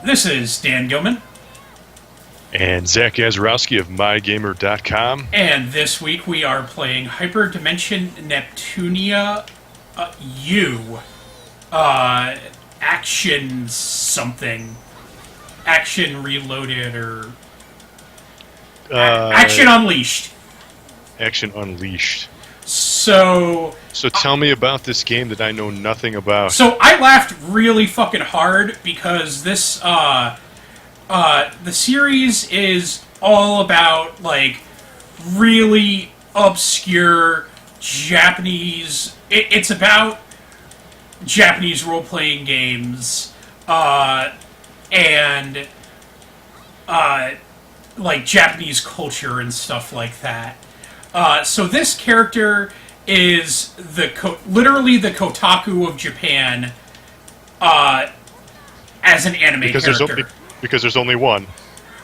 This is Dan Gilman. And Zach Gazarowski of MyGamer.com. And this week we are playing Hyperdimension Neptunia U. Action something. Action Reloaded or... Action Unleashed. Action Unleashed. So tell me about this game that I know nothing about. So I laughed really fucking hard because this, the series is all about, like, really obscure Japanese... It's about Japanese role-playing games, and, like, Japanese culture and stuff like that. So this character is literally the Kotaku of Japan, as an anime character. Because there's only one.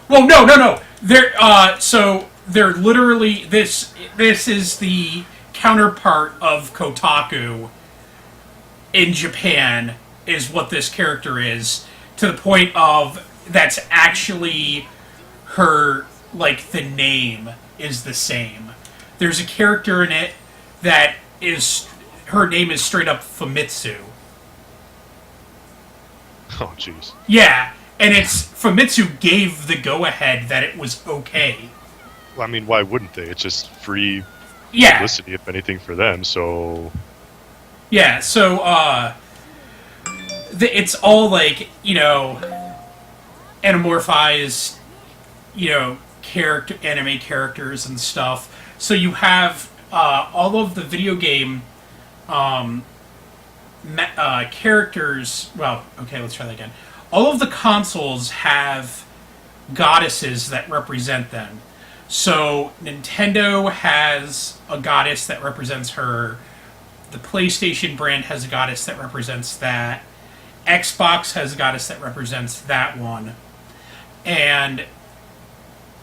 Well, no. They're literally this is the counterpart of Kotaku in Japan, is what this character is, to the point of that's actually her, like, the name is the same. There's a character in it that is... her name is straight up Famitsu. Oh, jeez. Yeah, and it's... Famitsu gave the go-ahead that it was okay. Well, I mean, why wouldn't they? It's just free publicity, if anything, for them, so... Yeah, so, it's all, like, you know, anamorphized, you know, anime characters and stuff. So you have all of the video game characters... Well, okay, let's try that again. All of the consoles have goddesses that represent them. So Nintendo has a goddess that represents her. The PlayStation brand has a goddess that represents that. Xbox has a goddess that represents that one. And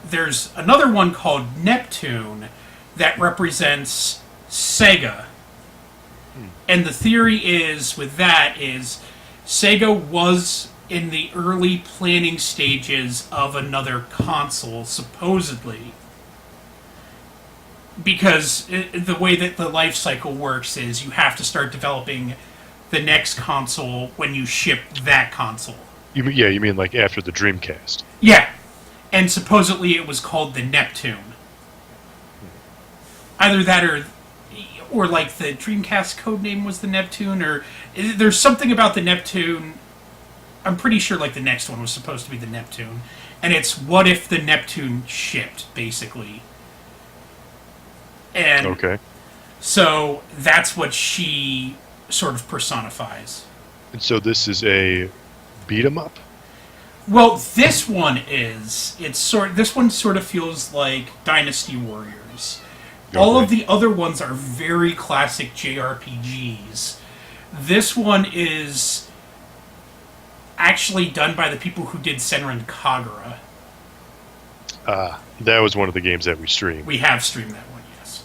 there's another one called Neptune that represents Sega. And the theory is, with that, is Sega was in the early planning stages of another console, supposedly. Because the way that the life cycle works is you have to start developing the next console when you ship that console. You mean like after the Dreamcast? Yeah. And supposedly it was called the Neptune. Either that or like the Dreamcast codename was the Neptune, or there's something about the Neptune. I'm pretty sure like the next one was supposed to be the Neptune. And it's what if the Neptune shipped, basically. And okay. So that's what she sort of personifies. And so this is a beat-em-up? Well, this one is. This one sort of feels like Dynasty Warriors. Okay. All of the other ones are very classic JRPGs. This one is actually done by the people who did Senran Kagura. That was one of the games that we streamed. We have streamed that one, yes.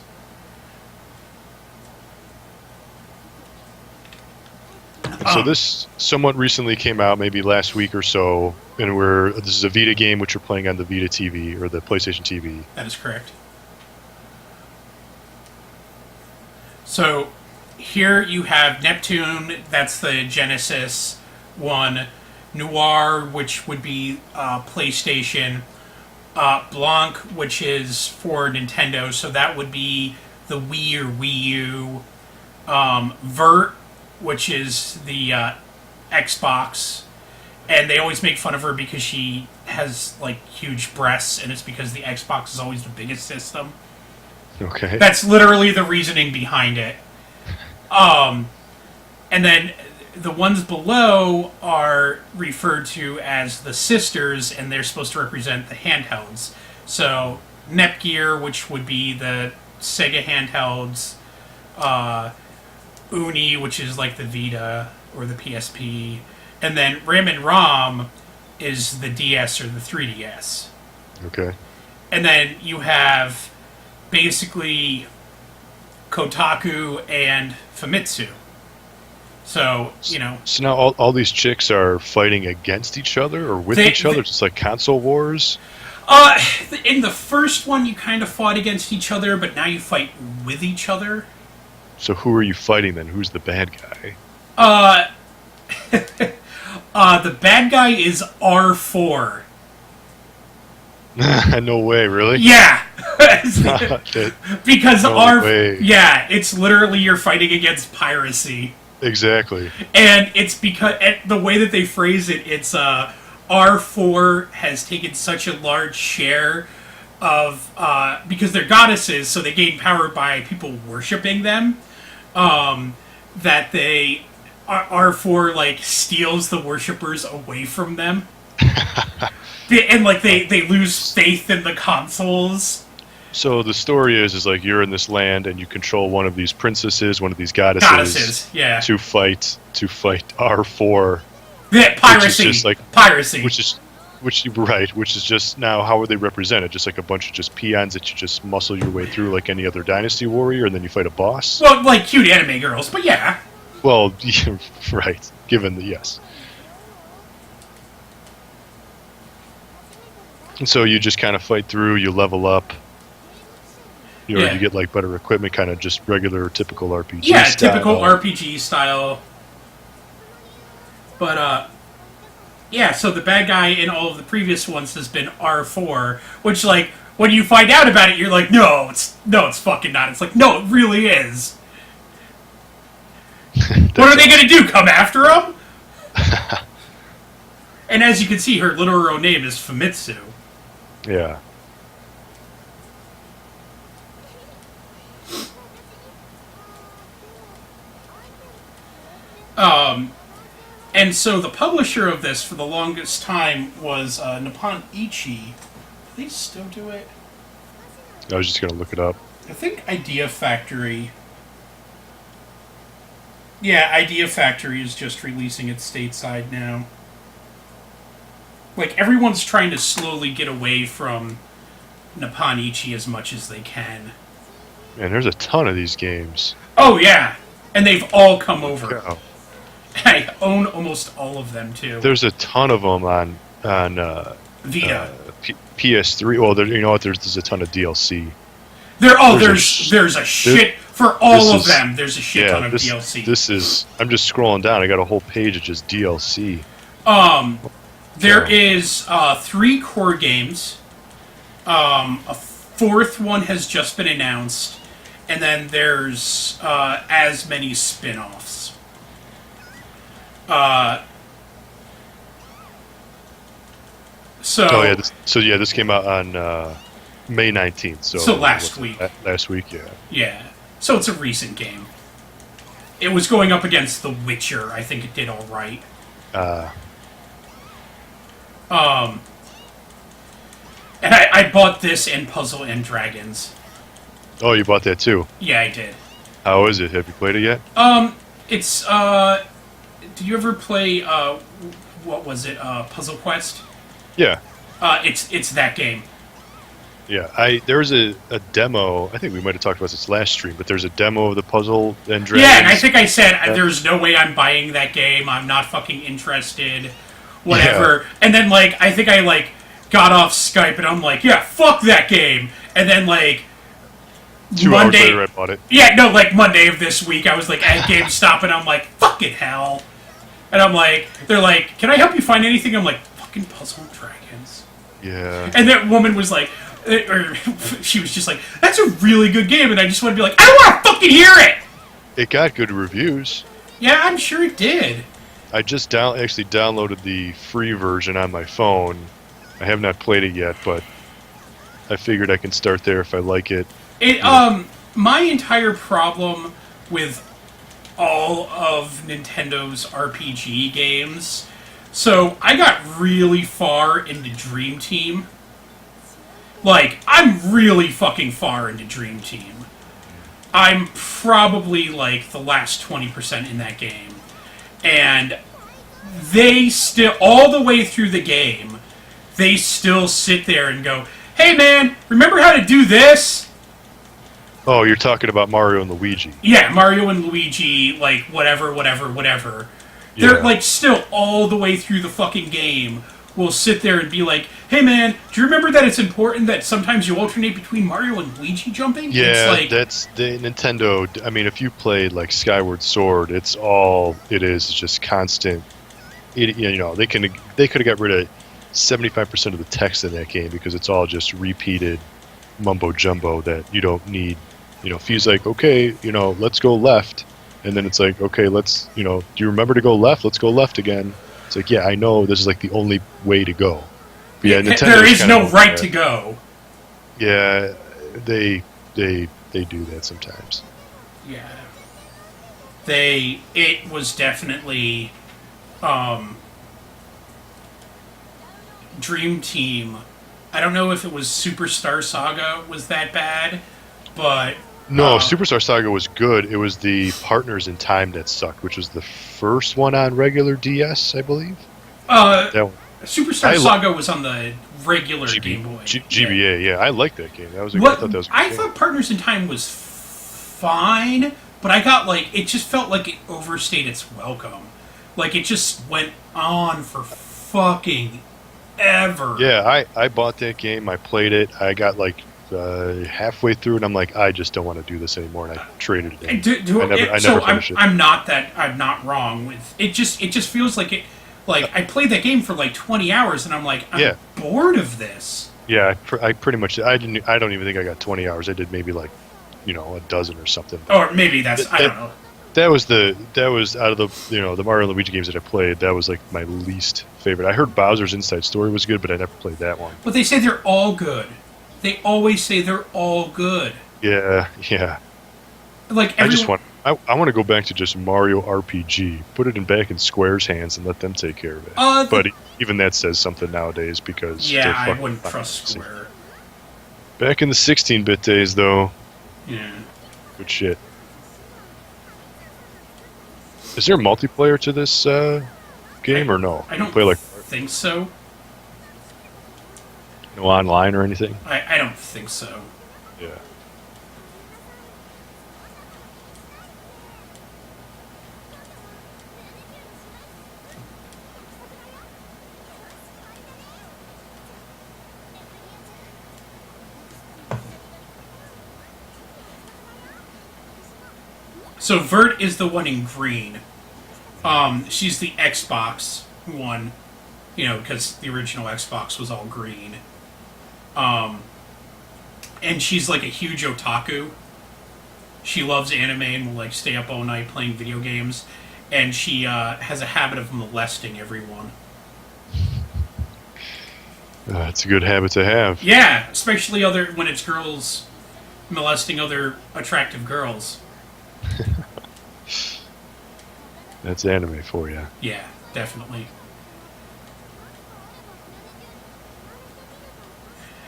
And so this somewhat recently came out, maybe last week or so, and this is a Vita game which we're playing on the Vita TV, or the PlayStation TV. That is correct. So here you have Neptune, that's the Genesis one. Noir, which would be PlayStation. Blanc, which is for Nintendo, so that would be the Wii or Wii U. Vert, which is the Xbox. And they always make fun of her because she has, like, huge breasts, and it's because the Xbox is always the biggest system. Okay. That's literally the reasoning behind it. And then the ones below are referred to as the sisters, and they're supposed to represent the handhelds. So, Nepgear, which would be the Sega handhelds. Uni, which is like the Vita or the PSP. And then Ram and Rom is the DS or the 3DS. Okay. And then you have basically Kotaku and Famitsu. So, you know. So now all these chicks are fighting against each other or with each other, just like console wars? In the first one, you kind of fought against each other, but now you fight with each other. So who are you fighting then? Who's the bad guy? The bad guy is R4. No way, really? Yeah! Because way. Yeah, it's literally you're fighting against piracy. Exactly. And it's because the way that they phrase it, it's R4 has taken such a large share of because they're goddesses, so they gain power by people worshiping them. That they R4 like steals the worshippers away from them, and like they lose faith in the consoles. So the story is like you're in this land and you control one of these princesses, one of these goddesses, yeah, to fight R4. Yeah, piracy, which is just like piracy, which is just now how are they represented? Just like a bunch of just peons that you just muscle your way through like any other Dynasty warrior, and then you fight a boss. Well, like cute anime girls, but yeah. Well, yeah, right. Given the yes. And so you just kind of fight through. You level up. You get like better equipment, kind of just regular, typical RPG. Yeah, style. typical RPG style. But yeah. So the bad guy in all of the previous ones has been R4, which like when you find out about it, you're like, no, it's fucking not. It's like, no, it really is. What are they going to do? Come after him? And as you can see, her literal name is Famitsu. Yeah. And so the publisher of this for the longest time was Nippon Ichi. Do they still do it? I was just going to look it up. I think Idea Factory. Yeah, Idea Factory is just releasing it stateside now. Like, everyone's trying to slowly get away from Nippon Ichi as much as they can. Man, there's a ton of these games. Oh, yeah. And they've all come over. Yeah. I own almost all of them, too. There's a ton of them on Vita. PS3. Well, you know what? There's a ton of DLC. There's a shit for all of them. There's a shit ton of DLC. I'm just scrolling down. I got a whole page of just DLC. There is 3 core games. A 4th one has just been announced, and then there's as many spin-offs. This came out on May 19th. So last week. Last week, yeah. Yeah. So it's a recent game. It was going up against The Witcher. I think it did all right. And I bought this and Puzzle and Dragons. Oh, you bought that too? Yeah, I did. How is it? Have you played it yet? It's did you ever play what was it? Puzzle Quest? Yeah. It's that game. Yeah, there was a demo. I think we might have talked about this last stream, but there's a demo of the Puzzle and Dragons. Yeah, and I think I said there's no way I'm buying that game. I'm not fucking interested. Whatever. Yeah. And then I think I got off Skype and I'm like, yeah, fuck that game. And then 2 hours later I bought it. Yeah, no, Monday of this week I was at GameStop and I'm like, fucking hell. And I'm like, they're like, can I help you find anything? I'm like, fucking Puzzle and Dragons. Yeah. And that woman was like, or she was just like, that's a really good game, and I just want to be like, I don't want to fucking hear it! It got good reviews. Yeah, I'm sure it did. I just actually downloaded the free version on my phone. I have not played it yet, but I figured I can start there if I like it. My entire problem with all of Nintendo's RPG games, so I got really far into Dream Team. I'm really fucking far into Dream Team. I'm probably, the last 20% in that game. And they still, all the way through the game, they still sit there and go, hey man, remember how to do this? Oh, you're talking about Mario and Luigi. Yeah, Mario and Luigi, like, whatever. They're, Yeah. like, still all the way through the fucking game will sit there and be like, hey man, do you remember that it's important that sometimes you alternate between Mario and Luigi jumping? Yeah, It's like, that's the Nintendo. I mean, if you played like Skyward Sword, it's all it is just constant. They could have got rid of 75% of the text in that game because it's all just repeated mumbo jumbo that you don't need. If he's like, okay, let's go left, and then it's like, okay, let's, do you remember to go left? Let's go left again. It's like, yeah, I know this is like the only way to go. But yeah, Nintendo's there is kinda no right to go. Yeah, they do that sometimes. Yeah. It was definitely Dream Team. I don't know if it was Superstar Saga was that bad, but No, Superstar Saga was good. It was the Partners in Time that sucked, which was the first one on regular DS, I believe. That one. Superstar Saga was on the regular Game Boy. GBA, yeah. I liked that game. I thought that was a good I game. thought Partners in Time was fine, but I got it just felt like it overstayed its welcome. Like it just went on for fucking ever. Yeah, I bought that game. I played it. I got halfway through, and I'm like, I just don't want to do this anymore, and I traded it in. I never finished it. I'm not wrong with it. Just feels like it. Like I played that game for 20 hours, and I'm like, I'm bored of this. Yeah, I pretty much. I don't even think I got 20 hours. I did maybe a dozen or something. Or maybe I don't know. That was out of the Mario and Luigi games that I played. That was my least favorite. I heard Bowser's Inside Story was good, but I never played that one. But they say they're all good. They always say they're all good. Yeah. I want to go back to just Mario RPG. Put it back in Square's hands and let them take care of it. But even that says something nowadays because I wouldn't trust Square. Back in the 16-bit days, though. Yeah. Good shit. Is there multiplayer to this game or no? I don't think so. No online or anything? I don't think so. Yeah. So Vert is the one in green. She's the Xbox one, because the original Xbox was all green. And she's a huge otaku. She loves anime and will stay up all night playing video games. And she has a habit of molesting everyone. It's a good habit to have. Yeah, especially when it's girls molesting other attractive girls. That's anime for you. Yeah, definitely.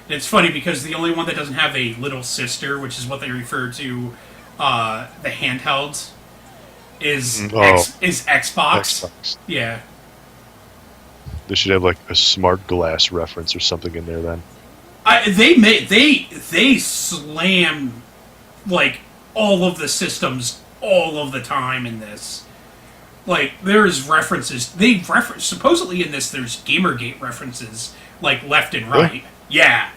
And it's funny because the only one that doesn't have a little sister, which is what they refer to the handhelds, is Xbox. Yeah. They should have a smart glass reference or something in there then. They slam all of the systems all of the time in this. There's references. Supposedly in this there's Gamergate references left and right. Really? Yeah.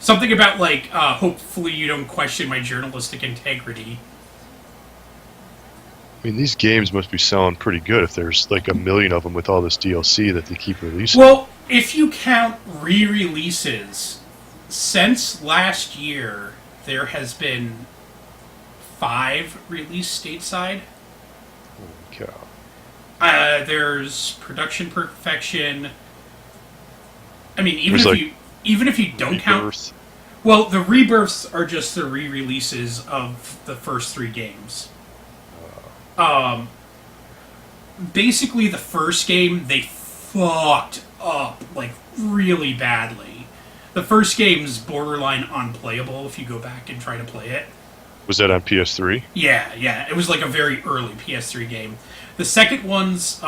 Something about hopefully you don't question my journalistic integrity. I mean, these games must be selling pretty good if there's a million of them with all this DLC that they keep releasing. Well, if you count re-releases, since last year, there has been 5 released stateside. Holy cow. There's Production Perfection. I mean, even if you don't Rebirth. count... Well, the rebirths are just the re-releases of the first 3 games. Basically, the first game, they fucked up, really badly. The first game's borderline unplayable if you go back and try to play it. Was that on PS3? Yeah. It was a very early PS3 game. The second one's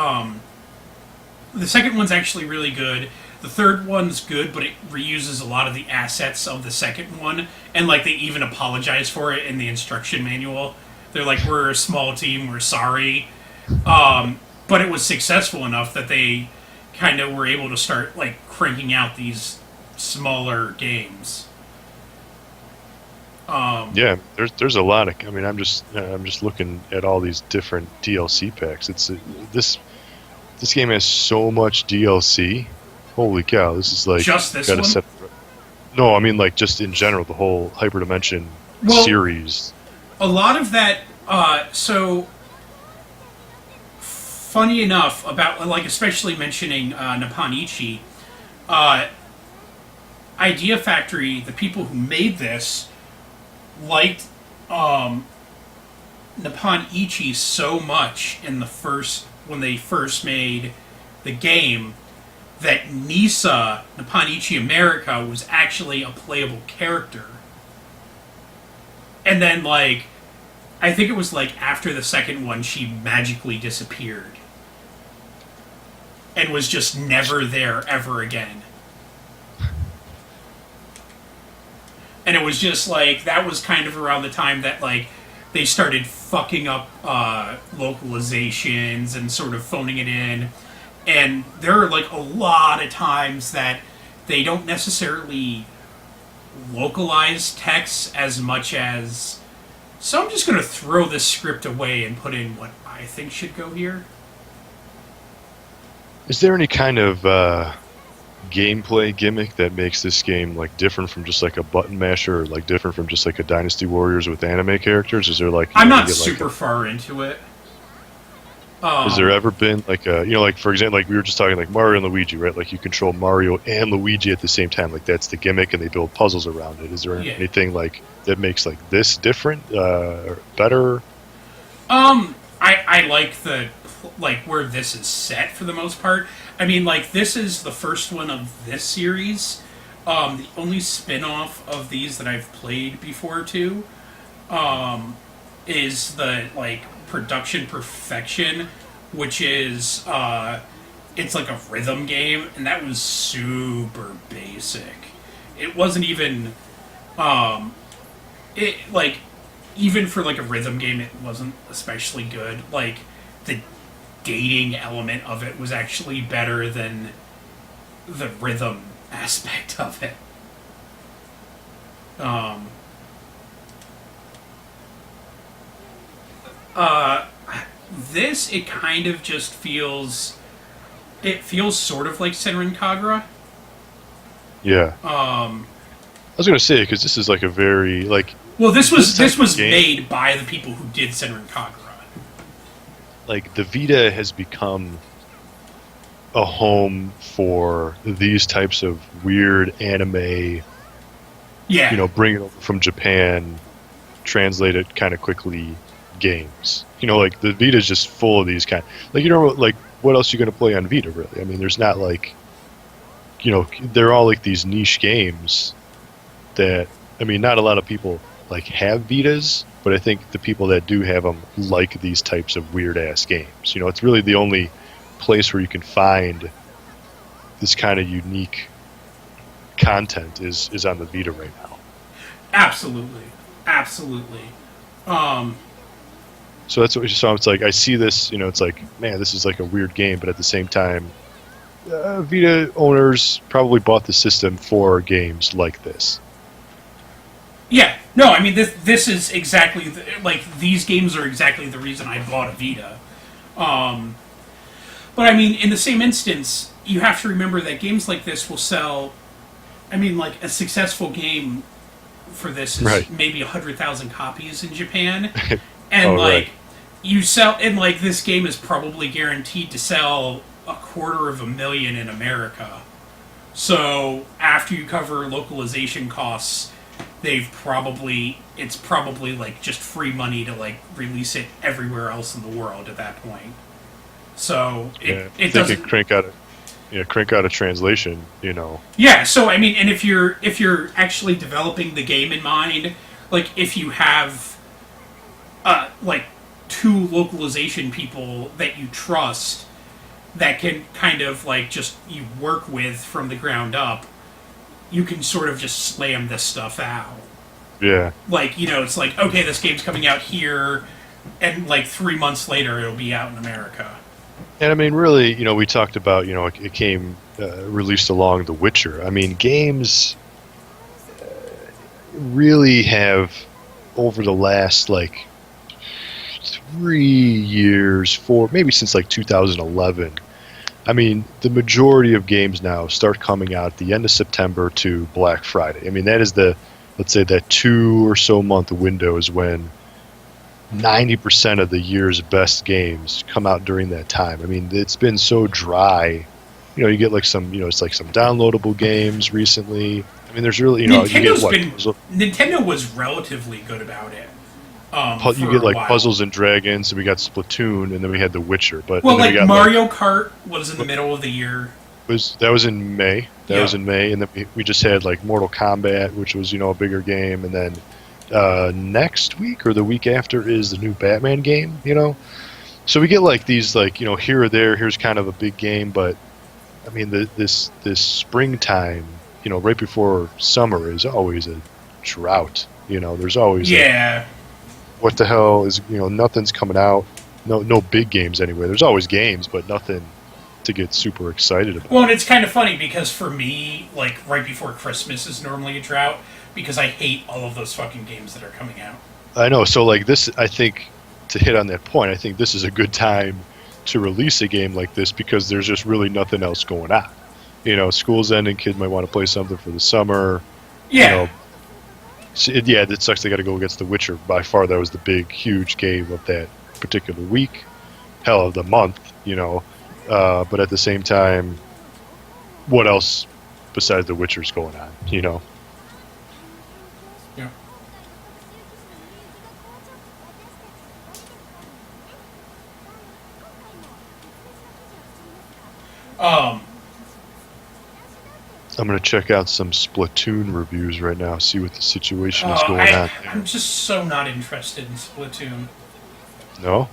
actually really good. The third one's good, but it reuses a lot of the assets of the second one, and like they even apologize for it in the instruction manual. They're like, "We're a small team, we're sorry," but it was successful enough that they kind of were able to start like cranking out these smaller games. Yeah, there's a lot of. I mean, I'm just looking at all these different DLC packs. This game has so much DLC. Holy cow! This is like Just this one? No, I mean like just in general, the whole Hyperdimension series. A lot of that. So funny enough, about like especially mentioning Nipponichi, Idea Factory, the people who made this, liked Nippon Ichi so much in the when they first made the game that Nisa, Nippon Ichi America, was actually a playable character. And then like I think it was like after the second one she magically disappeared and was just never there ever again. And it was just like, that was kind of around the time that like they started fucking up localizations and sort of phoning it in. And there are like a lot of times that they don't necessarily localize text as much as, so I'm just going to throw this script away and put in what I think should go here. Is there any kind of gameplay gimmick that makes this game like different from just like a button masher, or like different from just like a Dynasty Warriors with anime characters? Is there like I'm not super far into it. Has there ever been like a, like for example, like we were just talking like Mario and Luigi, right? Like you control Mario and Luigi at the same time. Like that's the gimmick, and they build puzzles around it. Is there anything like that makes like this different, or better? I like where this is set for the most part. I mean, like, this is the first one of this series. The only spin-off of these that I've played before, too, is the, like, Production Perfection, which is, it's like a rhythm game, and that was super basic. It wasn't even, even for, like, a rhythm game, it wasn't especially good. Like, the dating element of it was actually better than the rhythm aspect of it. This, it kind of just feels... It feels sort of like Senran Kagura. Yeah. I was going to say, because this is like a very, like... Well, this was made by the people who did Senran Kagura. Like, the Vita has become a home for these types of weird anime, bring it over from Japan, translate it kind of quickly games. Like, the Vita is just full of these kind... Like, like, what else are you going to play on Vita, really? I mean, there's not, like... they're all, like, these niche games that... I mean, not a lot of people, like, have Vitas, but I think the people that do have them like these types of weird-ass games. It's really the only place where you can find this kind of unique content is on the Vita right now. Absolutely. Absolutely. So that's what we saw. It's like, I see this, it's like, man, this is like a weird game, but at the same time, Vita owners probably bought the system for games like this. Yeah, no, I mean, this is exactly, these games are exactly the reason I bought a Vita. But, I mean, in the same instance, you have to remember that games like this will sell, I mean, like, a successful game for this is maybe 100,000 copies in Japan. And, you sell, and, like, this game is probably guaranteed to sell 250,000 in America. So, after you cover localization costs... it's probably like just free money to like release it everywhere else in the world at that point. So it doesn't crank out a translation, Yeah, so I mean, and if you're actually developing the game in mind, like if you have like 2 localization people that you trust, that can kind of like just you work with from the ground up, you can sort of just slam this stuff out. Yeah. Like, it's like, okay, this game's coming out here, and like 3 months later it'll be out in America. And I mean, really, we talked about, it came released along The Witcher. I mean, games really have, over the last, like, 3 years, maybe since, like, 2011, I mean, the majority of games now start coming out at the end of September to Black Friday. I mean, that is let's say that 2 or so month window is when 90% of the year's best games come out during that time. I mean, it's been so dry. You get like some, it's like some downloadable games recently. I mean, there's really, Nintendo was relatively good about it. You get like Puzzles and Dragons, and we got Splatoon, and then we had The Witcher. But like Mario Kart was in the middle of the year. That was in May. That was in May, and then we just had like Mortal Kombat, which was a bigger game, and then next week or the week after is the new Batman game. So we get like these like here or there. Here's kind of a big game, but I mean this springtime, right before summer is always a drought. There's always what the hell is nothing's coming out. No big games anyway. There's always games, but nothing to get super excited about. Well, and it's kind of funny because for me, like right before Christmas is normally a drought because I hate all of those fucking games that are coming out. I know. So like this, I think to hit on that point, I think this is a good time to release a game like this because there's just really nothing else going on. School's ending, kids might want to play something for the summer. Yeah. It sucks they got to go against The Witcher. By far, that was the big, huge game of that particular week. Hell, of the month, But at the same time, what else besides The Witcher's going on, Yeah. I'm going to check out some Splatoon reviews right now, see what the situation is going on there. I'm just so not interested in Splatoon. No?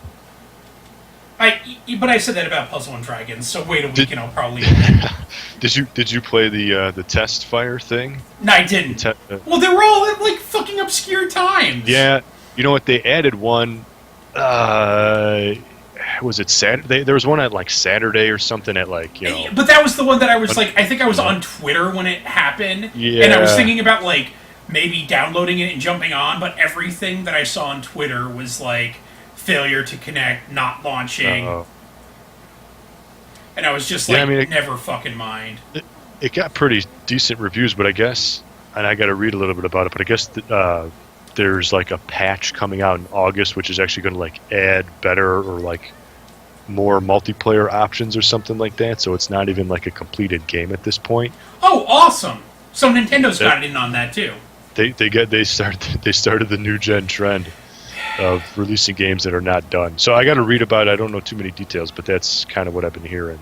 But I said that about Puzzle and Dragons, so wait a week and I'll probably... Did you play the test fire thing? No, I didn't. Well, they were all at, like, fucking obscure times. Yeah. You know what? They added one... was it Saturday? There was one at, like, Saturday or something at, like, But that was the one that I was, like... I think I was on Twitter when it happened. Yeah. And I was thinking about, like, maybe downloading it and jumping on, but everything that I saw on Twitter was, like... failure to connect, not launching. And I was just like, never fucking mind. It got pretty decent reviews, but I guess, and I got to read a little bit about it, but I guess there's like a patch coming out in August, which is actually going to like add better or like more multiplayer options or something like that. So it's not even like a completed game at this point. Oh, awesome! So Nintendo's got in on that too. They started the new gen trend of releasing games that are not done. So I got to read about it. I don't know too many details, but that's kind of what I've been hearing.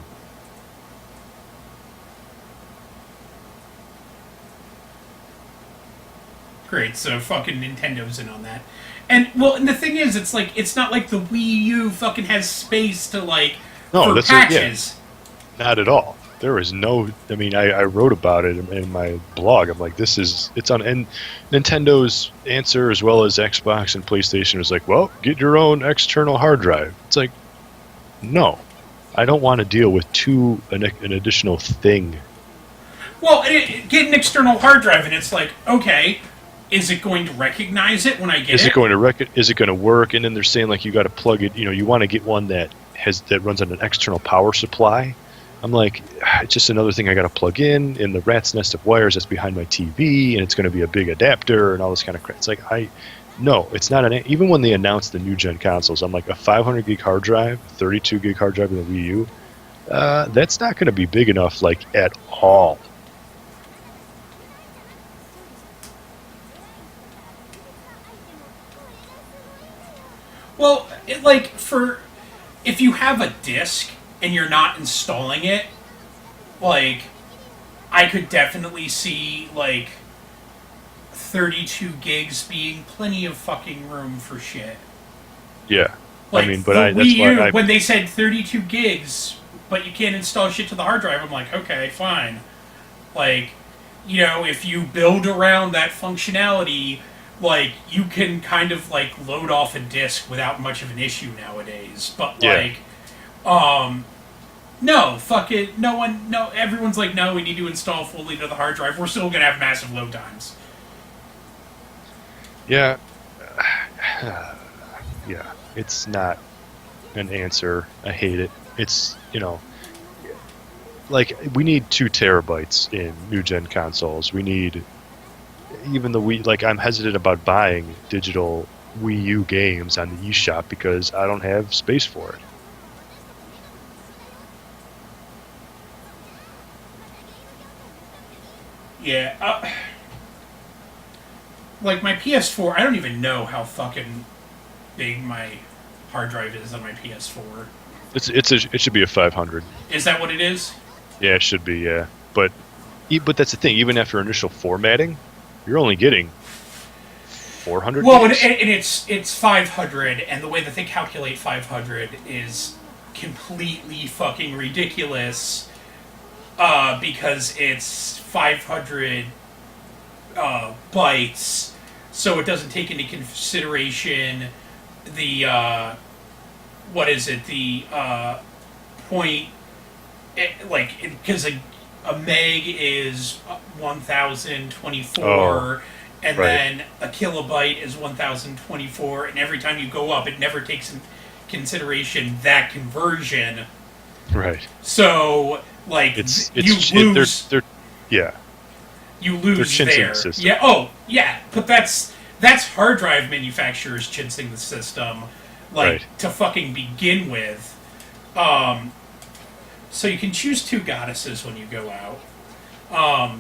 Great, so fucking Nintendo's in on that. And, and the thing is, it's like, it's not like the Wii U fucking has space to, like, for patches. Not at all. There is no... I mean, I wrote about it in my blog. I'm like, it's on... And Nintendo's answer, as well as Xbox and PlayStation, was like, well, get your own external hard drive. It's like, no. I don't want to deal with an additional thing. Well, get an external hard drive, and it's like, okay, is it going to recognize it when I get it? Is it going to work? And then they're saying, like, you got to plug it... you want to get one that runs on an external power supply. I'm like, it's just another thing I got to plug in the rat's nest of wires that's behind my TV, and it's going to be a big adapter and all this kind of crap. It's like, no, it's not even when they announced the new gen consoles, I'm like, a 500 gig hard drive, 32 gig hard drive in the Wii U, that's not going to be big enough, like, at all. Well, if you have a disc and you're not installing it, like, I could definitely see, like, 32 gigs being plenty of fucking room for shit. Yeah. Like, I mean, but that's why when they said 32 gigs but you can't install shit to the hard drive. I'm like, okay, fine. Like, you know, if you build around that functionality, like, you can kind of, like, load off a disk without much of an issue nowadays. But, like, no, fuck it. No, everyone's like, no, we need to install fully to the hard drive. We're still going to have massive load times. Yeah. Yeah. It's not an answer. I hate it. It's, you know, like, we need 2 terabytes in new gen consoles. We need, even the Wii, like, I'm hesitant about buying digital Wii U games on the eShop because I don't have space for it. Yeah, like my PS4, I don't even know how fucking big my hard drive is on my PS4. It should be a 500. Is that what it is? Yeah, it should be. Yeah, but that's the thing. Even after initial formatting, you're only getting 400. Well, and it's 500, and the way that they calculate 500 is completely fucking ridiculous. Because it's 500 bytes, so it doesn't take into consideration the what is it? The point, because a meg is 1024, and then a kilobyte is 1024, and every time you go up, it never takes in consideration that conversion. Right. So, like, you lose. Yeah. You lose there. The system. Yeah. Oh, yeah. But that's hard drive manufacturers chinsing the system, like, to fucking begin with. So you can choose 2 goddesses when you go out. Yeah.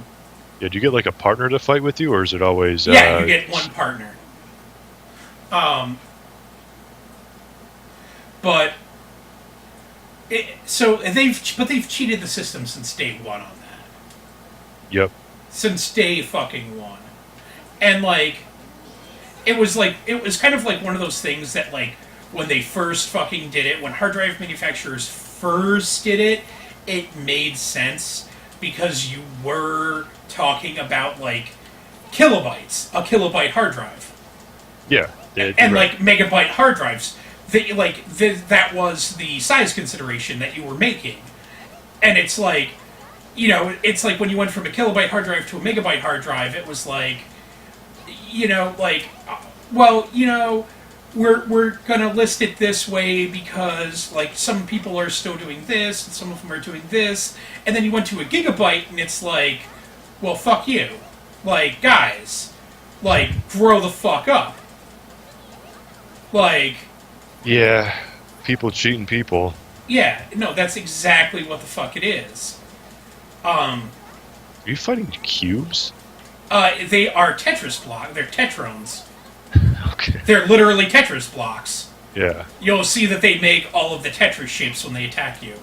Do you get like a partner to fight with you, or is it always? Yeah, you get 1 partner. But. So they've cheated the system since day 1 on that. Yep. Since day fucking 1, and like, it was kind of like one of those things that, like, when they first fucking did it, when hard drive manufacturers first did it, it made sense because you were talking about, like, kilobytes, a kilobyte hard drive. Yeah. And like megabyte hard drives. That was the size consideration that you were making. And it's like, you know, it's like when you went from a kilobyte hard drive to a megabyte hard drive, it was like, you know, like, well, you know, we're gonna list it this way because, like, some people are still doing this, and some of them are doing this, and then you went to a gigabyte, and it's like, well, fuck you. Like, guys, like, grow the fuck up. Like... Yeah, people cheating people. Yeah, no, that's exactly what the fuck it is. Are you fighting cubes? They are Tetris blocks. They're Tetrons. Okay. They're literally Tetris blocks. Yeah. You'll see that they make all of the Tetris shapes when they attack you.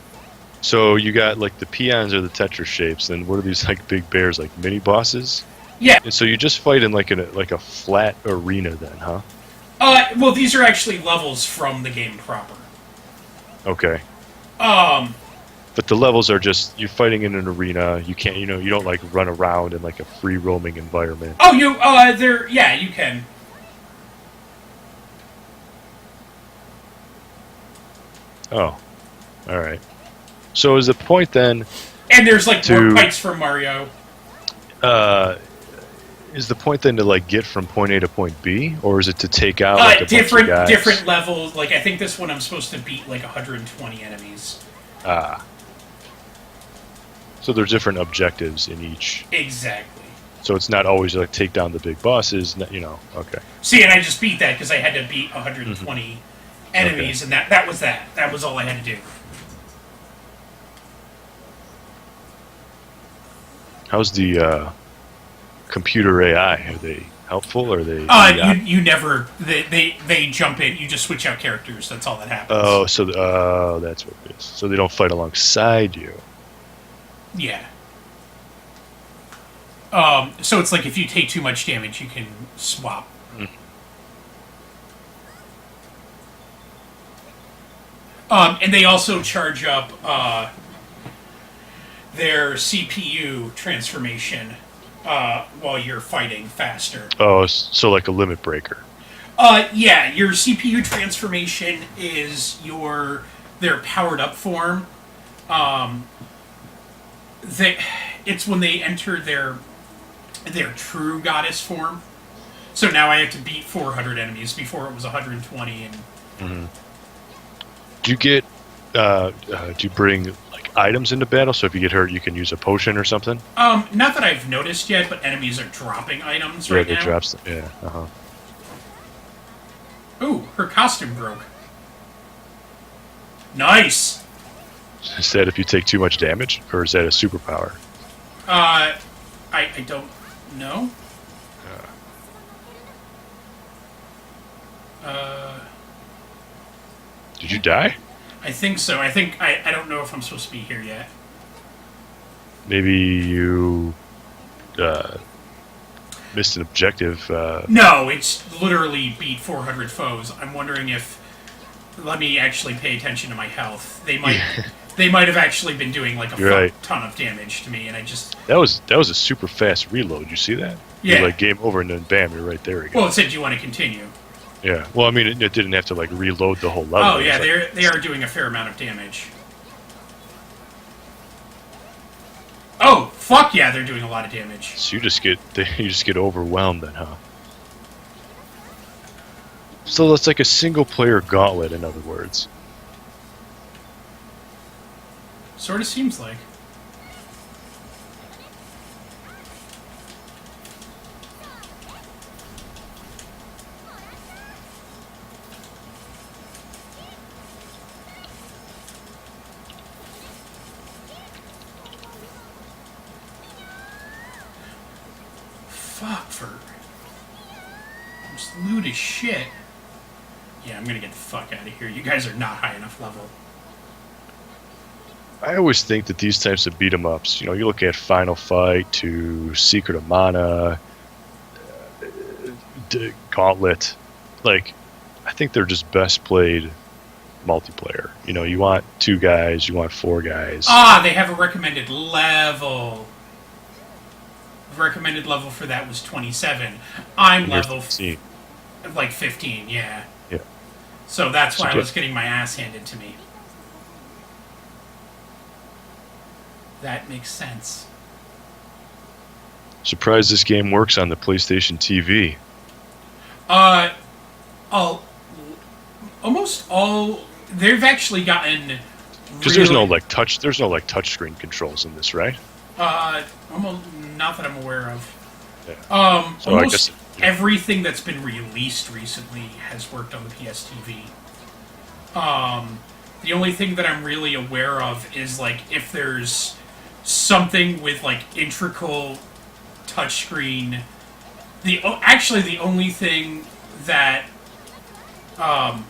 So you got, like, the peons are the Tetris shapes, and what are these, like, big bears, like mini bosses? Yeah. And so you just fight in like a flat arena then, huh? Well, these are actually levels from the game proper. Okay. But the levels are just, you're fighting in an arena. You can't, you don't like run around in like a free roaming environment. Oh, yeah, you can. Oh, all right. So is the point then? And there's like more pipes from Mario. Is the point then to like get from point A to point B, or is it to take out like a bunch of guys? Different levels? Like, I think this one I'm supposed to beat like 120 enemies. Ah. So there's different objectives in each. Exactly. So it's not always like take down the big bosses, okay. See, and I just beat that because I had to beat 120 enemies, and that was that. That was all I had to do. How's the computer AI? Are they helpful, or are they? You never. They jump in. You just switch out characters. That's all that happens. Oh, so that's what it is. So they don't fight alongside you. Yeah. So it's like if you take too much damage, you can swap. And they also charge up their CPU transformation while you're fighting faster. Oh, so like a limit breaker. Yeah, your CPU transformation is their powered up form. It's when they enter their true goddess form. So now I have to beat 400 enemies. Before it was 120. And Do you get? Do you bring like items into battle? So if you get hurt, you can use a potion or something. not that I've noticed yet, but enemies are dropping items right now. Yeah, they drop them. Yeah. Ooh, her costume broke. Nice. Is that if you take too much damage, or is that a superpower? I don't know. Did you die? I think so. I don't know if I'm supposed to be here yet. Maybe you missed an objective. No, it's literally beat 400 foes. I'm wondering if... Let me actually pay attention to my health. They might have actually been doing like a ton of damage to me, and I just... That was a super fast reload. You see that? Yeah. You're like game over, and then bam, you're right there again. Well, it said you want to continue. Yeah. Well, I mean, it didn't have to like reload the whole level. Oh yeah, they are doing a fair amount of damage. Oh fuck yeah, they're doing a lot of damage. So you just get overwhelmed then, huh? So it's like a single player gauntlet, in other words. Sort of seems like. Fuck for... Just loot as shit. Yeah, I'm gonna get the fuck out of here. You guys are not high enough level. I always think that these types of beat 'em ups, you look at Final Fight to Secret of Mana, Gauntlet, like, I think they're just best played multiplayer. You want 2 guys, you want 4 guys. They have a recommended level. The recommended level for that was 27. I'm level 15. Like 15, yeah. Yeah. So that's why I was getting my ass handed to me. That makes sense. Surprised this game works on the PlayStation TV. Almost all... They've actually gotten... Because there's no touchscreen controls in this, right? Almost not that I'm aware of. Yeah. So almost everything that's been released recently has worked on the PS TV. The only thing that I'm really aware of is like if there's something with like integral touchscreen. Actually the only thing that that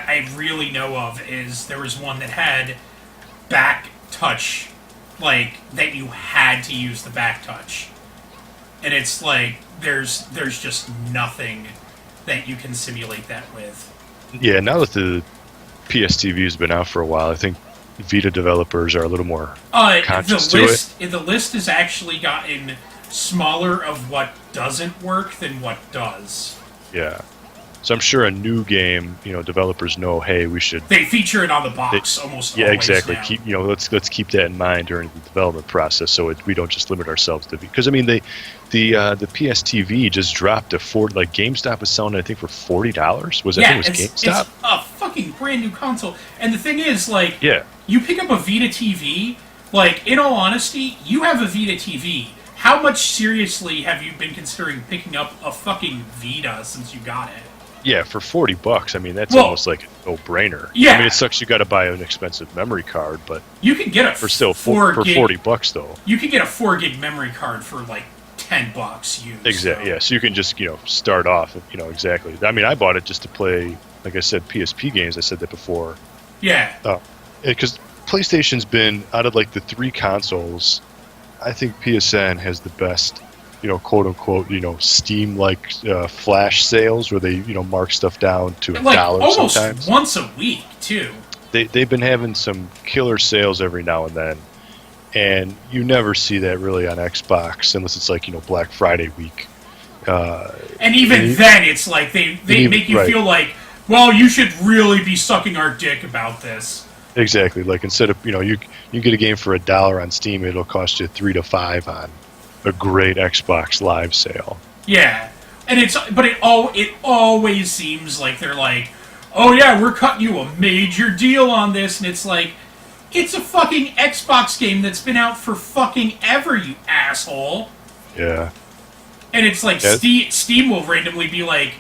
I really know of is there was one that had back touch, like that you had to use the back touch, and it's like there's just nothing that you can simulate that with. Yeah, now that the PS TV has been out for a while, I think Vita developers are a little more conscious to it. The list has actually gotten smaller of what doesn't work than what does. Yeah. So I'm sure a new game, developers know, hey, we should... They feature it on the box almost always exactly. now. Let's keep that in mind during the development process, so we don't just limit ourselves to... Because, I mean, the PS TV just dropped to like GameStop was selling it, I think, for $40. Was that? Yeah, It was GameStop? It's a fucking brand new console. And the thing is, like, yeah. You pick up a Vita TV, like, in all honesty, you have a Vita TV. How much seriously have you been considering picking up a fucking Vita since you got it? Yeah, for $40, I mean, that's almost like a no-brainer. Yeah. I mean, it sucks you got to buy an expensive memory card, but... You can get for $40, though. You can get a 4 gig memory card for, like, $10 used. Exactly, yeah. So you can just, start off, exactly. I mean, I bought it just to play, like I said, PSP games. I said that before. Yeah. Because PlayStation's been, out of, like, the 3 consoles, I think PSN has the best quote unquote, Steam-like flash sales where they, mark stuff down to like $1 almost sometimes. once a week too. They've been having some killer sales every now and then, and you never see that really on Xbox unless it's like Black Friday week. And even then, it's like they make you feel like, well, you should really be sucking our dick about this. Exactly. Like instead of you get a game for $1 on Steam, it'll cost you $3 to $5 on a great Xbox Live sale. Yeah, and it always seems like they're like, oh yeah, we're cutting you a major deal on this, and it's like, it's a fucking Xbox game that's been out for fucking ever, you asshole. Yeah. And it's like Steam will randomly be like,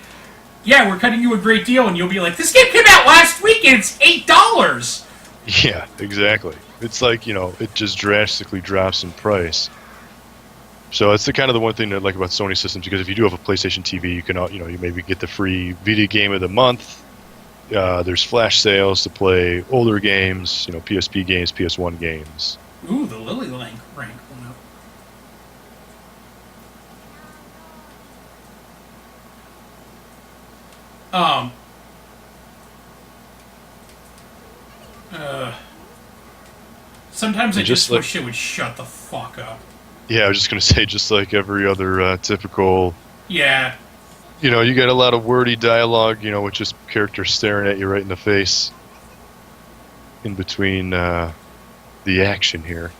yeah, we're cutting you a great deal, and you'll be like, this game came out last week and it's $8. Yeah, exactly. It's like, it just drastically drops in price. So it's the one thing that I like about Sony systems, because if you do have a PlayStation TV, you can, you maybe get the free video game of the month. There's flash sales to play older games, PSP games, PS1 games. Ooh, the Lily rank went up. Sometimes I just wish it would shut the fuck up. Yeah, I was just going to say, just like every other typical... Yeah. You got a lot of wordy dialogue, with just characters staring at you right in the face in between the action here.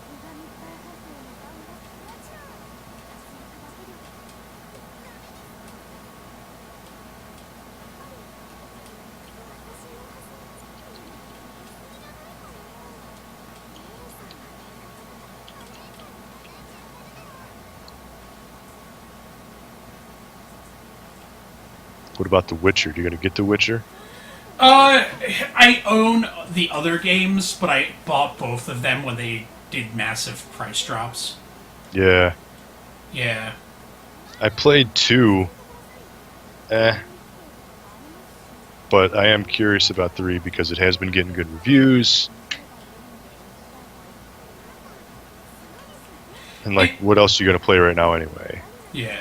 What about The Witcher? You gonna get The Witcher? I own the other games, but I bought both of them when they did massive price drops. Yeah. Yeah. I played 2. But I am curious about 3 because it has been getting good reviews. And what else are you gonna play right now anyway? Yeah.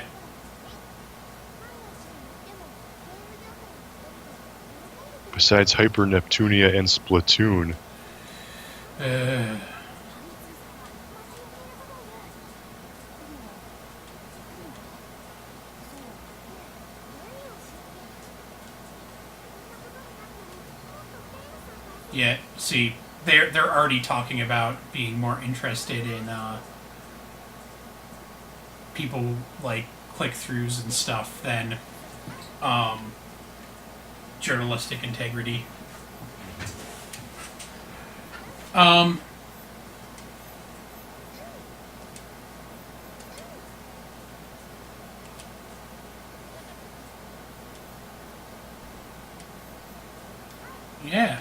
Besides Hyper Neptunia and Splatoon. Yeah, see, they're already talking about being more interested in people like click-throughs and stuff than journalistic integrity. Yeah.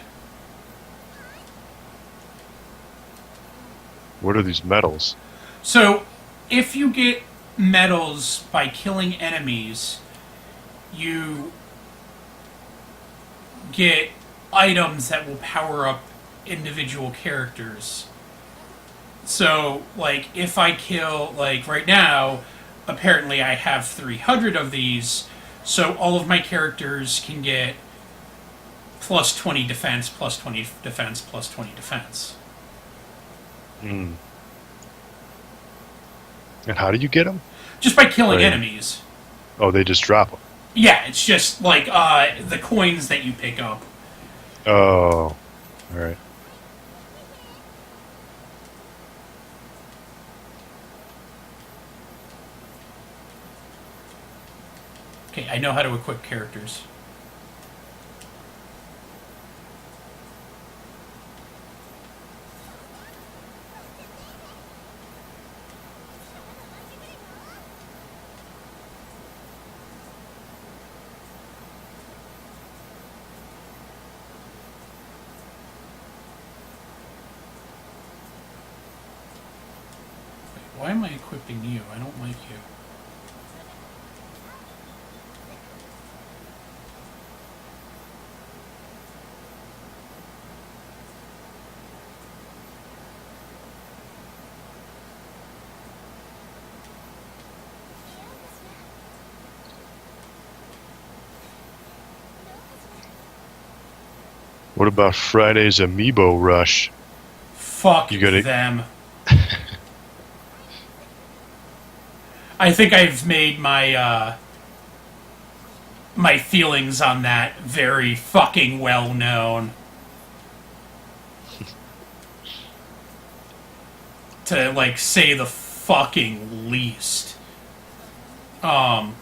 What are these medals? So, if you get medals by killing enemies, you get items that will power up individual characters. So, if I kill, right now, apparently I have 300 of these, so all of my characters can get plus 20 defense, plus 20 defense, plus 20 defense. Hmm. And how do you get them? Just by killing enemies. Oh, they just drop them. Yeah, it's just the coins that you pick up. Oh, alright. Okay, I know how to equip characters. Why am I equipping you? I don't like you. What about Friday's Amiibo Rush? Fuck You gotta- them. I think I've made my my feelings on that very fucking well known. To, like, say the fucking least. Yeah,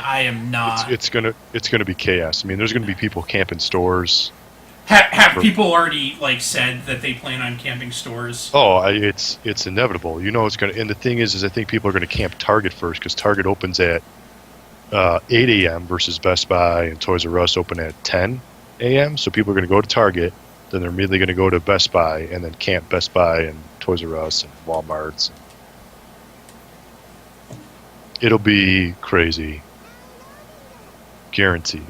I am not. It's gonna be chaos. I mean, there's gonna be people camping stores. Have people already, like, said that they plan on camping stores? Oh, it's inevitable. You know it's gonna. And the thing is I think people are gonna camp Target first because Target opens at 8 a.m. versus Best Buy and Toys R Us open at 10 a.m. So people are gonna go to Target, then they're immediately gonna go to Best Buy and then camp Best Buy and Toys R Us and Walmart's. It'll be crazy. Guaranteed.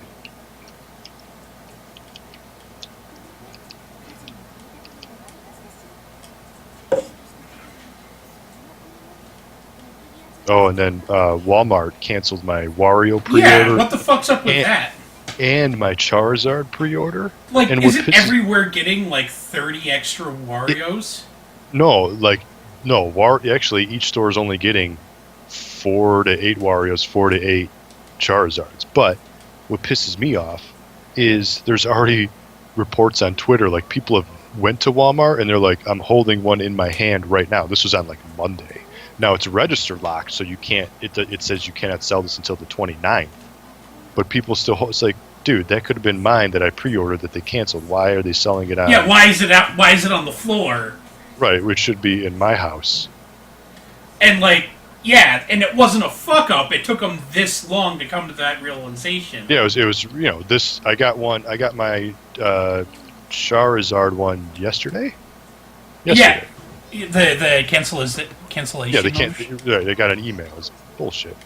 Oh, and then Walmart canceled my Wario pre-order. Yeah, what the fuck's up with that? And my Charizard pre-order. Like, and is it everywhere getting, like, 30 extra Warios? Actually, each store is only getting 4 to 8 Warios, 4 to 8 Charizards. But what pisses me off is there's already reports on Twitter, like, people have went to Walmart and they're like, I'm holding one in my hand right now. This was on, like, Monday. Now, it's register locked, so you can't, it says you cannot sell this until the 29th. But people still, it's like, dude, that could have been mine that I pre-ordered that they canceled. Why are they selling it on? Yeah, why is it out? Why is it on the floor? Right, which should be in my house. And, like, yeah, and it wasn't a fuck up. It took them this long to come to that realization. Yeah, it was this. I got my Charizard one yesterday. Yeah, the cancellation. Yeah, they got an email. It's bullshit.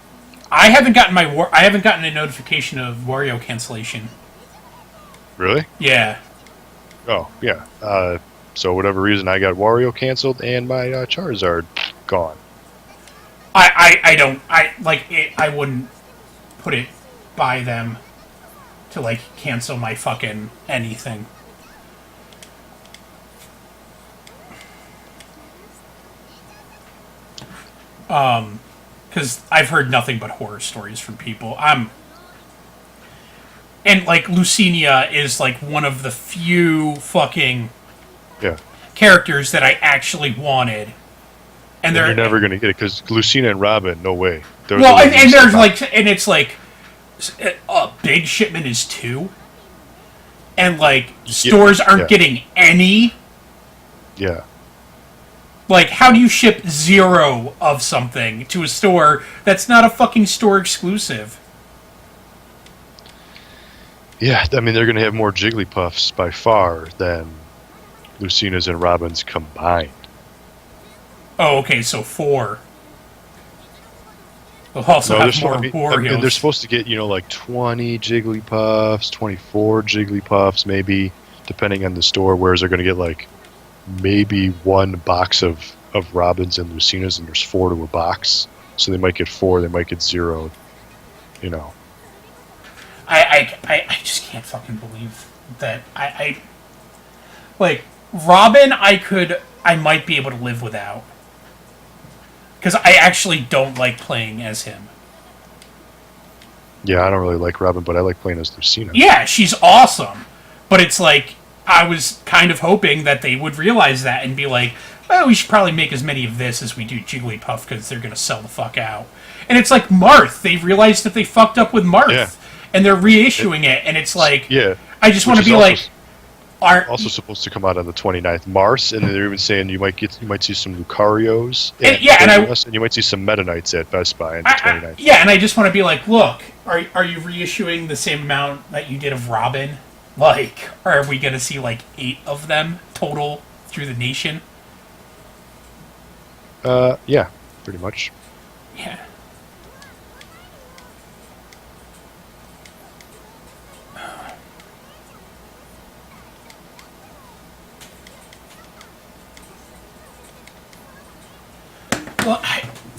I haven't gotten a notification of Wario cancellation. Really? Yeah. Oh, yeah. So whatever reason, I got Wario canceled and my Charizard gone. I wouldn't put it by them to, like, cancel my fucking anything. Because I've heard nothing but horror stories from people. And, like, Lucinia is, like, one of the few fucking characters that I actually waned. And you're never going to get it, because Lucina and Robin, no way. It's like, a big shipment is 2. And, like, stores aren't getting any. Yeah. Like, how do you ship 0 of something to a store that's not a fucking store exclusive? Yeah, I mean, they're going to have more Jigglypuffs by far than Lucina's and Robin's combined. Oh, okay, so 4. They'll also have more Warriors. And they're supposed to get, like 20 Jigglypuffs, 24 Jigglypuffs, maybe, depending on the store, whereas they're going to get, like, maybe 1 box of Robins and Lucina's, and there's 4 to a box. So they might get 4, they might get 0, I just can't fucking believe that like, Robin I might be able to live without. Because I actually don't like playing as him. Yeah, I don't really like Robin, but I like playing as Lucina. Yeah, she's awesome. But it's like, I was kind of hoping that they would realize that and be like, well, we should probably make as many of this as we do Jigglypuff because they're going to sell the fuck out. And it's like Marth. They realized that they fucked up with Marth. Yeah. And they're reissuing it. And it's like, I just want to be like... Also supposed to come out on the 29th, Mars, and they're even saying you might see some Lucarios, and you might see some Meta Knights at Best Buy on the 29th. Yeah, and I just want to be like, look, are you reissuing the same amount that you did of Robin? Like, are we going to see like 8 of them total through the nation? Yeah, pretty much. Yeah. Well,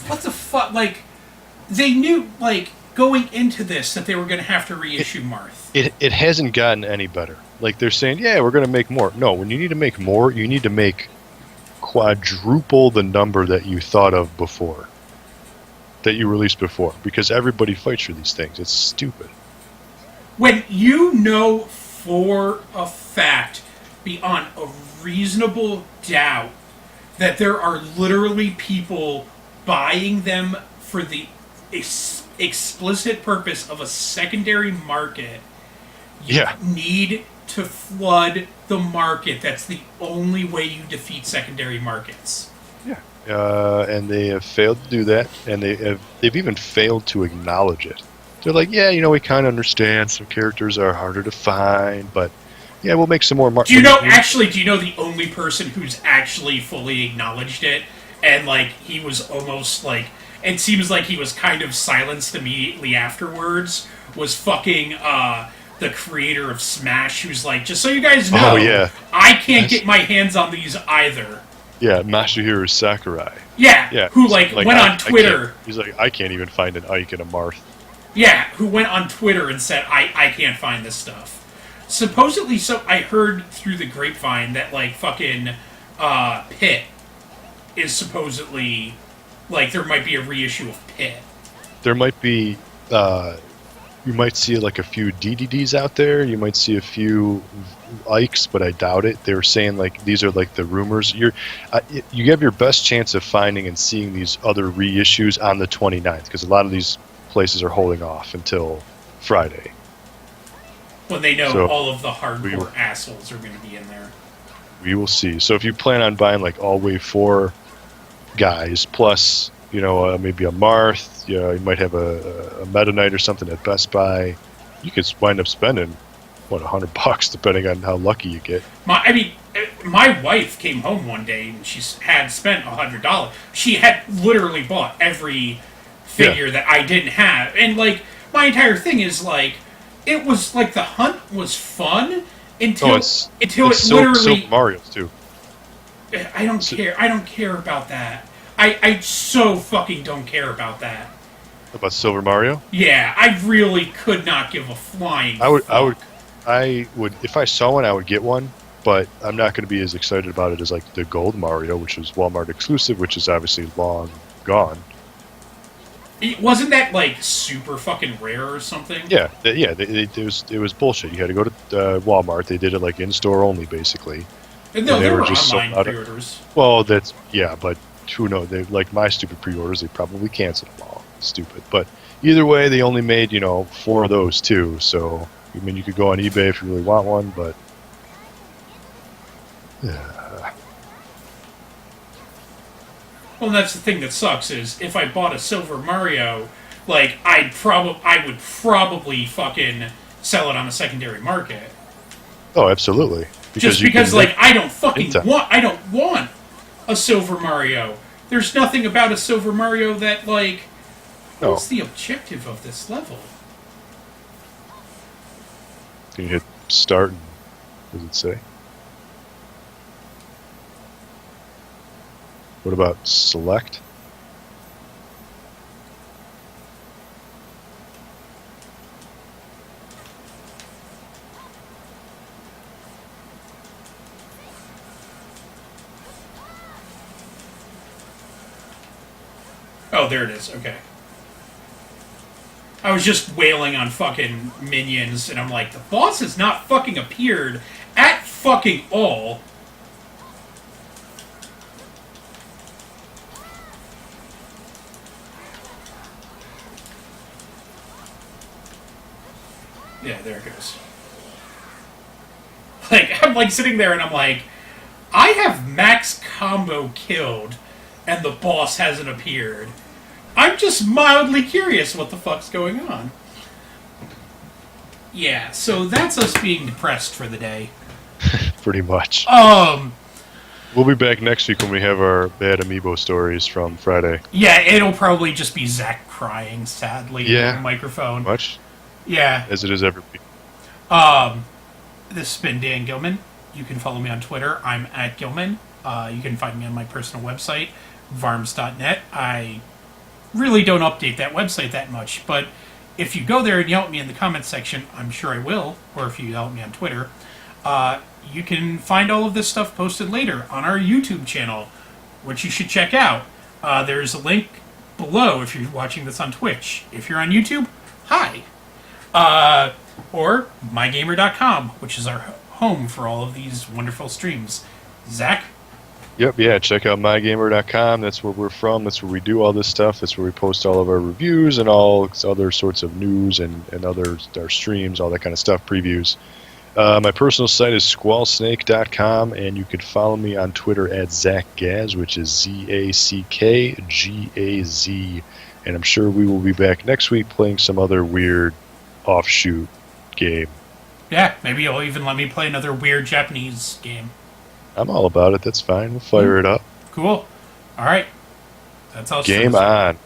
what the fuck? Like, they knew, like, going into this that they were going to have to reissue Marth. It hasn't gotten any better. Like, they're saying, yeah, we're going to make more. No, when you need to make more, you need to make quadruple the number that you thought of before, that you released before, because everybody fights for these things. It's stupid. When you know for a fact, beyond a reasonable doubt, that there are literally people buying them for the explicit purpose of a secondary market, you need to flood the market. That's the only way you defeat secondary markets. Yeah. And they have failed to do that, and they've even failed to acknowledge it. They're like, yeah, we kind of understand some characters are harder to find, but yeah, we'll make some more do you know the only person who's actually fully acknowledged it, and like he was almost like, it seems like he was kind of silenced immediately afterwards, was fucking the creator of Smash, who's like, just so you guys know, I can't get my hands on these either. Yeah, Masahiro Sakurai. Yeah, who went on Twitter. He's like, I can't even find an Ike and a Marth. Yeah, who went on Twitter and said, I can't find this stuff. Supposedly, so I heard through the grapevine that, like, fucking Pit is supposedly, like, there might be a reissue of Pit. There might be, you might see, like, a few DDDs out there. You might see a few Ikes, but I doubt it. They were saying, like, these are, like, the rumors. You have your best chance of finding and seeing these other reissues on the 29th, because a lot of these places are holding off until Friday. When they know all of the hardcore assholes are going to be in there. We will see. So if you plan on buying like all Wave 4 guys, plus, maybe a Marth, you might have a Meta Knight or something at Best Buy, you could wind up spending, $100 depending on how lucky you get. My wife came home one day and she had spent $100. She had literally bought every figure that I didn't have. And, like, my entire thing is, like, it was, like, the hunt was fun until it literally... Silver Mario's, too. I don't care. I don't care about that. I so fucking don't care about that. About Silver Mario? Yeah, I really could not give a flying fuck. I would, if I saw one, I would get one, but I'm not going to be as excited about it as, like, the Gold Mario, which is Walmart exclusive, which is obviously long gone. Wasn't that, like, super fucking rare or something? Yeah, it was bullshit. You had to go to Walmart. They did it, like, in-store only, basically. No, there were just online pre-orders. Well, but who knows? Like my stupid pre-orders, they probably canceled them all. Stupid. But either way, they only made, 4 of those, too. So, you could go on eBay if you really want one, but... Well, that's the thing that sucks is if I bought a Silver Mario, like I would probably fucking sell it on the secondary market. Oh, absolutely. Because like I don't want a Silver Mario. There's nothing about a Silver Mario that like what's the objective of this level? Can you hit start and what does it say? What about select? Oh, there it is. Okay. I was just wailing on fucking minions, and I'm like, the boss has not fucking appeared at fucking all. Yeah, there it goes. Like, I'm like sitting there and I'm like, I have max combo killed and the boss hasn't appeared. I'm just mildly curious what the fuck's going on. Yeah, so that's us being depressed for the day. Pretty much. We'll be back next week when we have our bad amiibo stories from Friday. Yeah, it'll probably just be Zach crying sadly in the microphone. Much? Yeah. As it is every week. This has been Dan Gilman. You can follow me on Twitter. I'm at Gilman. You can find me on my personal website, varms.net. I really don't update that website that much, but if you go there and yell at me in the comments section, I'm sure I will, or if you yell at me on Twitter, you can find all of this stuff posted later on our YouTube channel, which you should check out. There's a link below if you're watching this on Twitch. If you're on YouTube, hi. Or MyGamer.com, which is our home for all of these wonderful streams. Zach? Yep, yeah, check out MyGamer.com. That's where we're from. That's where we do all this stuff. That's where we post all of our reviews and all other sorts of news and our streams, all that kind of stuff, previews. My personal site is squallsnake.com, and you can follow me on Twitter at ZachGaz, which is ZACKGAZ. And I'm sure we will be back next week playing some other weird offshoot game. Yeah, maybe you'll even let me play another weird Japanese game. I'm all about it. That's fine. We'll fire it up. Cool. All right. That's all. Game on.